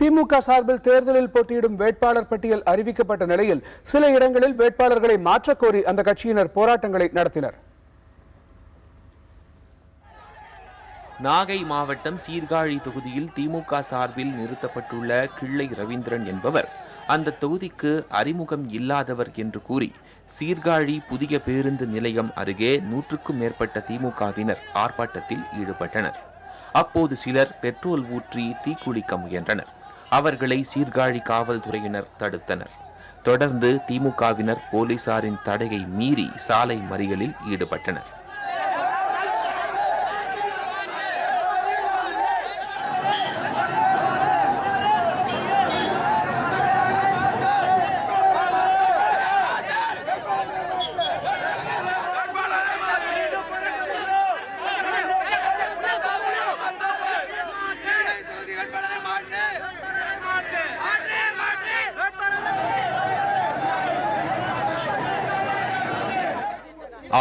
திமுக சார்பில் தேர்தலில் போட்டியிடும் வேட்பாளர் பட்டியல் அறிவிக்கப்பட்ட நிலையில் சில இடங்களில் வேட்பாளர்களை மாற்றக்கோரி அந்த கட்சியினர் போராட்டங்களை நடத்தினர். நாகை மாவட்டம் சீர்காழி தொகுதியில் திமுக சார்பில் நிறுத்தப்பட்டுள்ள கிள்ளை ரவீந்திரன் என்பவர் அந்த தொகுதிக்கு அறிமுகம் இல்லாதவர் என்று கூறி சீர்காழி புதிய பேருந்து நிலையம் அருகே 100க்கும் மேற்பட்ட திமுகவினர் ஆர்ப்பாட்டத்தில் ஈடுபட்டனர். அப்போது சிலர் பெட்ரோல் ஊற்றி தீக்குளிக்க முயன்றனர். அவர்களை சீர்காழி காவல்துறையினர் தடுத்தனர். தொடர்ந்து திமுகவினர் போலீசாரின் தடையை மீறி சாலை மறியலில் ஈடுபட்டனர்.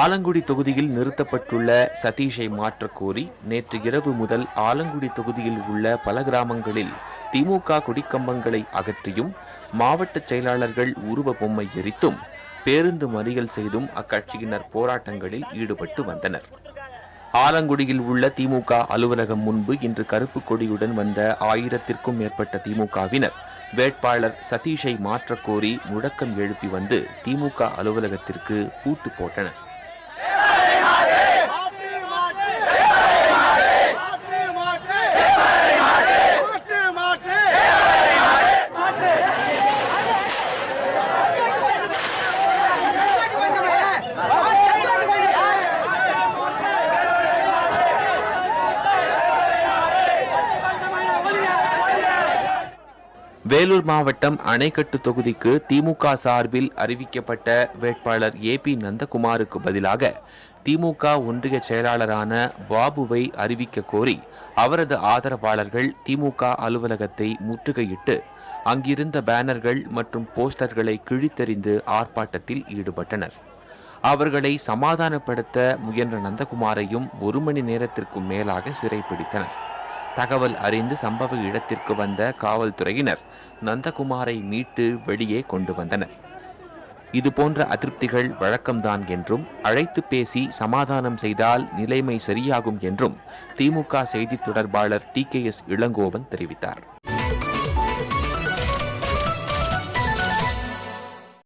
ஆலங்குடி தொகுதியில் நிறுத்தப்பட்டுள்ள சதீஷை மாற்றக் கோரி நேற்று இரவு முதல் ஆலங்குடி தொகுதியில் உள்ள பல கிராமங்களில் திமுக கொடிக்கம்பங்களை அகற்றியும் மாவட்ட செயலாளர்கள் உருவ பொம்மை எரித்தும் பேருந்து மறியல் செய்தும் அக்கட்சியினர் போராட்டங்களில் ஈடுபட்டு வந்தனர். ஆலங்குடியில் உள்ள திமுக அலுவலகம் முன்பு இன்று கருப்பு கொடியுடன் வந்த 1000க்கும் மேற்பட்ட திமுகவினர் வேட்பாளர் சதீஷை மாற்றக் கோரி முழக்கம் எழுப்பி வந்து திமுக அலுவலகத்திற்கு பூட்டு போட்டனர். வேலூர் மாவட்டம் அணைக்கட்டு தொகுதிக்கு திமுக சார்பில் அறிவிக்கப்பட்ட வேட்பாளர் AP நந்தகுமாருக்கு பதிலாக திமுக ஒன்றிய செயலாளரான பாபுவை அறிவிக்க கோரி அவரது ஆதரவாளர்கள் திமுக அலுவலகத்தை முற்றுகையிட்டு அங்கிருந்த பேனர்கள் மற்றும் போஸ்டர்களை கிழித்தெறிந்து ஆர்ப்பாட்டத்தில் ஈடுபட்டனர். அவர்களை சமாதானப்படுத்த முயன்ற நந்தகுமாரையும் 1 மணி நேரத்திற்கும் மேலாக சிறைப்பிடித்தனர். தகவல் அறிந்து சம்பவ இடத்திற்கு வந்த காவல்துறையினர் நந்தகுமாரை மீட்டு வெளியே கொண்டு வந்தனர். இதுபோன்ற அதிருப்திகள் வழக்கம்தான் என்றும் அழைத்து பேசி சமாதானம் செய்தால் நிலைமை சரியாகும் என்றும் திமுக செய்தி தொடர்பாளர் TKS இளங்கோவன் தெரிவித்தார்.